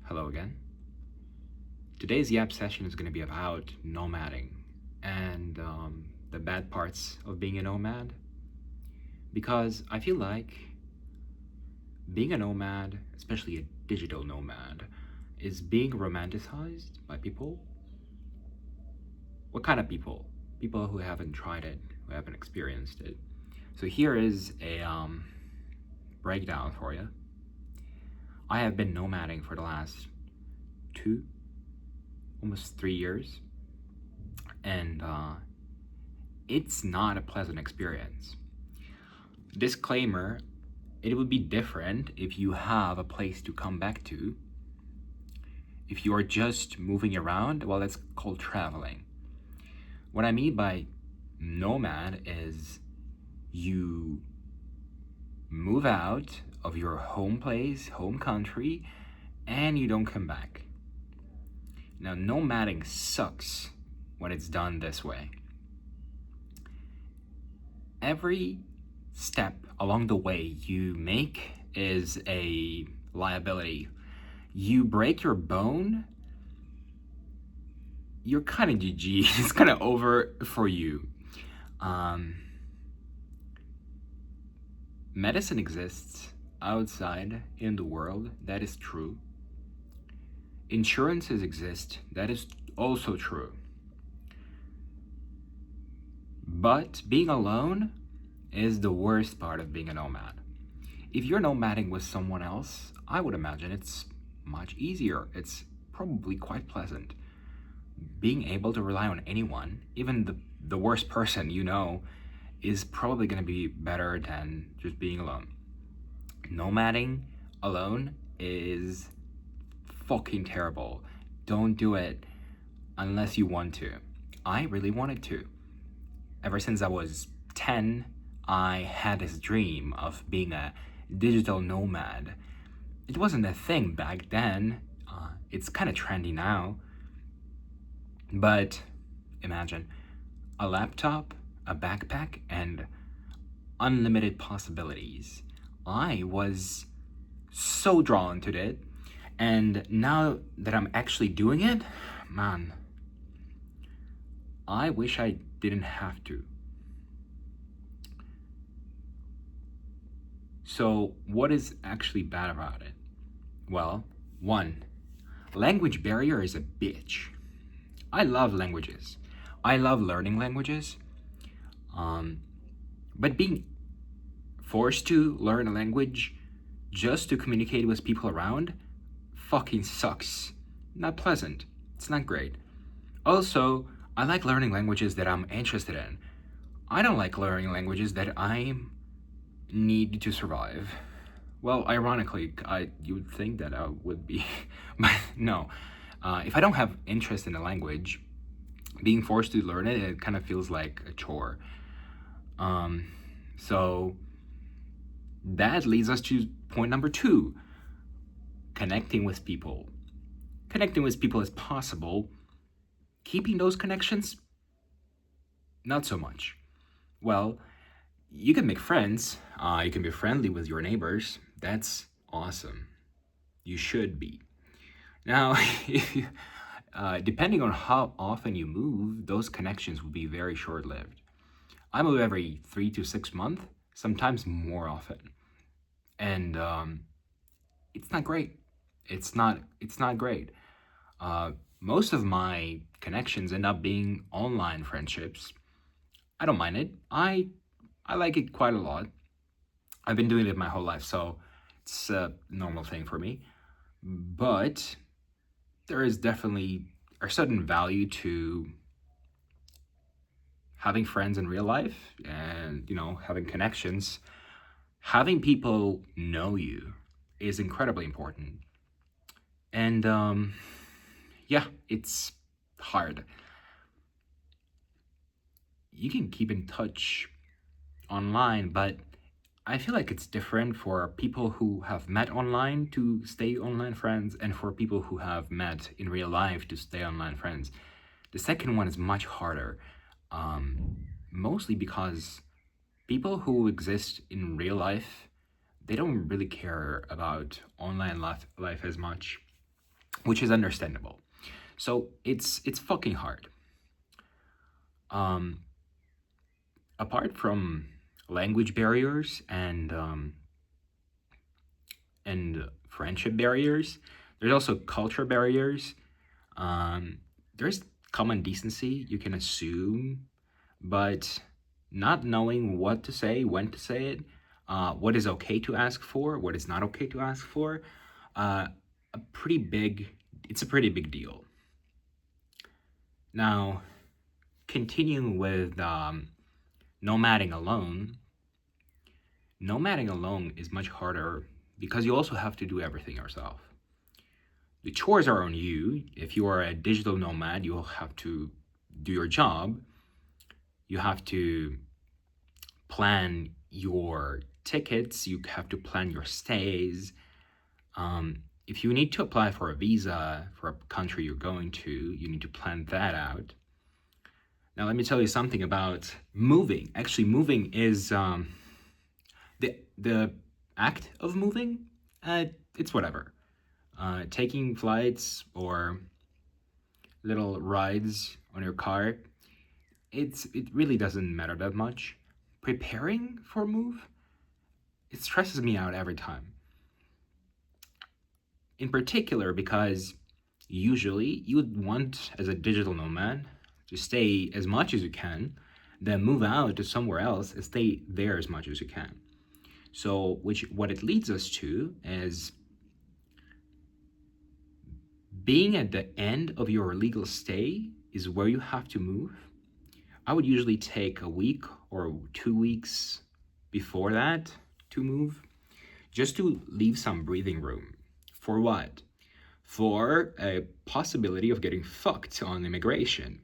Hello again. Today's Yap session is going to be about nomading and the bad parts of being a nomad. Because I feel like being a nomad, especially a digital nomad, is being romanticized by people. What kind of people? People who haven't tried it, who haven't experienced it. So here is a breakdown for you. I have been nomading for the last almost 3 years, and it's not a pleasant experience. Disclaimer, it would be different if you have a place to come back to. If you are just moving around, well, that's called traveling. What I mean by nomad is you move out of your home place, home country, and you don't come back. Now, nomading sucks when it's done this way. Every step along the way you make is a liability. You break your bone, you're kind of GG. It's kind of over for you. Medicine exists outside in the world, that is true. Insurances exist, that is also true. But being alone is the worst part of being a nomad. If you're nomading with someone else, I would imagine it's much easier. It's probably quite pleasant. Being able to rely on anyone, even the worst person you know, is probably going to be better than just being alone. Nomading alone is fucking terrible. Don't do it unless you want to. I really wanted to. Ever since I was 10, I had this dream of being a digital nomad. It wasn't a thing back then. It's kind of trendy now. But imagine a laptop, a backpack, and unlimited possibilities. I was so drawn to it. And now that I'm actually doing it, man, I wish I didn't have to. So, what is actually bad about it? Well, one, language barrier is a bitch. I love languages. I love learning languages. But being forced to learn a language just to communicate with people around fucking sucks. Not pleasant. It's not great. Also, I like learning languages that I'm interested in. I don't like learning languages that I need to survive. Well, ironically, you would think that I would be, but no. If I don't have interest in a language, being forced to learn it, it kind of feels like a chore. So that leads us to point number 2. Connecting with people. Connecting with people is possible. Keeping those connections, not so much. Well, you can make friends. You can be friendly with your neighbors. That's awesome. You should be. Now, depending on how often you move, those connections will be very short-lived. I move every 3 to 6 months, sometimes more often. And it's not great. It's not great. Most of my connections end up being online friendships. I don't mind it. I like it quite a lot. I've been doing it my whole life, so it's a normal thing for me. But there is definitely a certain value to having friends in real life and, having connections. Having people know you is incredibly important. And it's hard. You can keep in touch online, but I feel like it's different for people who have met online to stay online friends and for people who have met in real life to stay online friends. The second one is much harder, mostly because people who exist in real life, they don't really care about online life as much. which is understandable. So it's fucking hard. Um, Apart from language barriers and friendship barriers, there's also culture barriers. Um, there's common decency you can assume, but not knowing what to say, when to say it, what is okay to ask for, what is not okay to ask for, uh, a pretty big. It's a pretty big deal. Now, continuing with nomading alone, nomading alone is much harder because you also have to do everything yourself. The chores are on you. If you are a digital nomad, you'll have to do your job. You have to plan your tickets. You have to plan your stays. If you need to apply for a visa for a country you're going to, you need to plan that out. Now, let me tell you something about moving. Actually, moving is the act of moving. It's whatever. Taking flights or little rides on your car, it really doesn't matter that much. Preparing for a move, it stresses me out every time. In particular, because usually you would want, as a digital nomad, to stay as much as you can, then move out to somewhere else and stay there as much as you can. So, which what it leads us to is being at the end of your legal stay is where you have to move. I would usually take a week or 2 weeks before that to move, just to leave some breathing room. For what? For a possibility of getting fucked on immigration.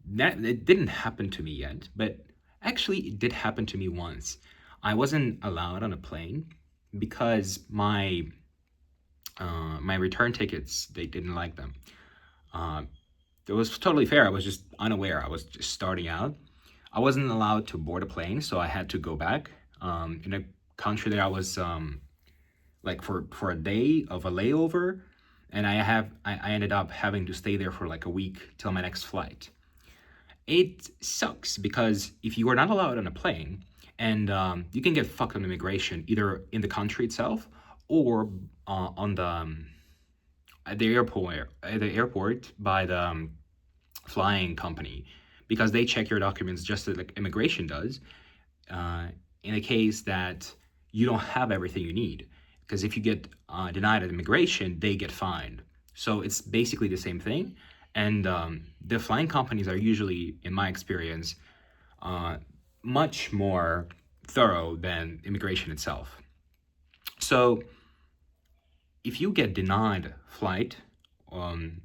That it didn't happen to me yet, but actually it did happen to me once. I wasn't allowed on a plane because my return tickets, they didn't like them. Uh, it was totally fair. I was just unaware. I was just starting out. I wasn't allowed to board a plane, so I had to go back. In a country that I was like for a day of a layover, and I ended up having to stay there for like a week till my next flight. It sucks because if you are not allowed on a plane, and you can get fucked on immigration either in the country itself or on the at the airport by the flying company, because they check your documents just as like immigration does. Uh, in a case that you don't have everything you need, because if you get denied at immigration, they get fined. So it's basically the same thing, and the flying companies are usually, in my experience, uh, much more thorough than immigration itself. So if you get denied flight, um,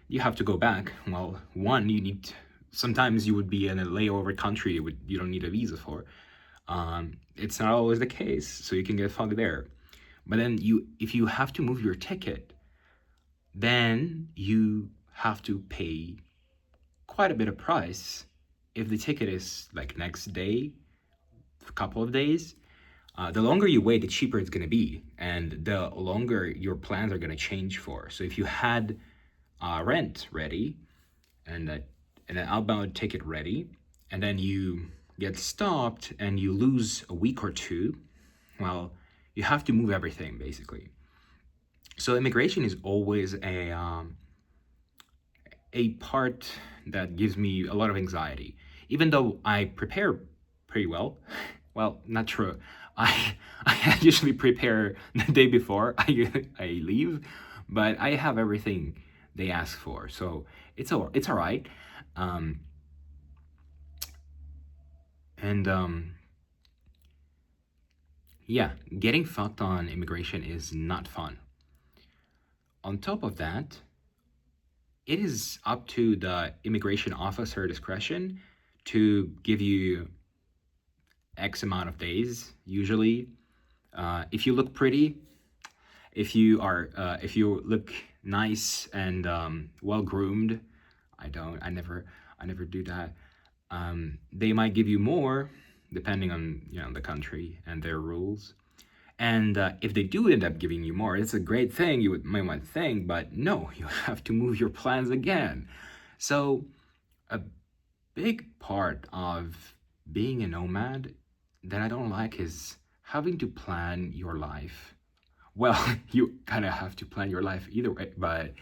you have to go back. Well, one, sometimes you would be in a layover country you don't need a visa for. It's not always the case, so you can get fucked there. But then if you have to move your ticket, then you have to pay quite a bit of price. If the ticket is like next day, a couple of days, the longer you wait, the cheaper it's going to be, and the longer your plans are going to change for. So if you had rent ready and an outbound ticket ready, and then you get stopped and you lose a week or two, well, you have to move everything basically. So immigration is always a part that gives me a lot of anxiety, even though I prepare pretty well. Well, not true. I I usually prepare the day before I leave, but I have everything they ask for, so it's all right. Um, and Yeah, getting fucked on immigration is not fun. On top of that, it is up to the immigration officer discretion to give you X amount of days, usually. If you look pretty, if you look nice and well groomed, I never do that. They might give you more, depending on the country and their rules. And if they do end up giving you more, it's a great thing, you might want to think, but no, you have to move your plans again. So, a big part of being a nomad that I don't like is having to plan your life. Well, you kind of have to plan your life either way, but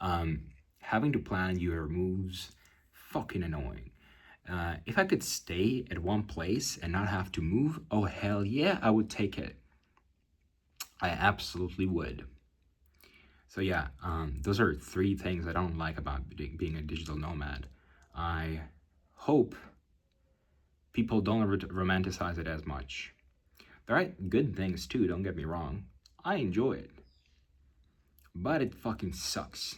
um, having to plan your moves, fucking annoying. If I could stay at one place and not have to move, oh hell yeah, I would take it. I absolutely would. So yeah, those are three things I don't like about being a digital nomad. I hope people don't romanticize it as much. There are good things too, don't get me wrong. I enjoy it. But it fucking sucks.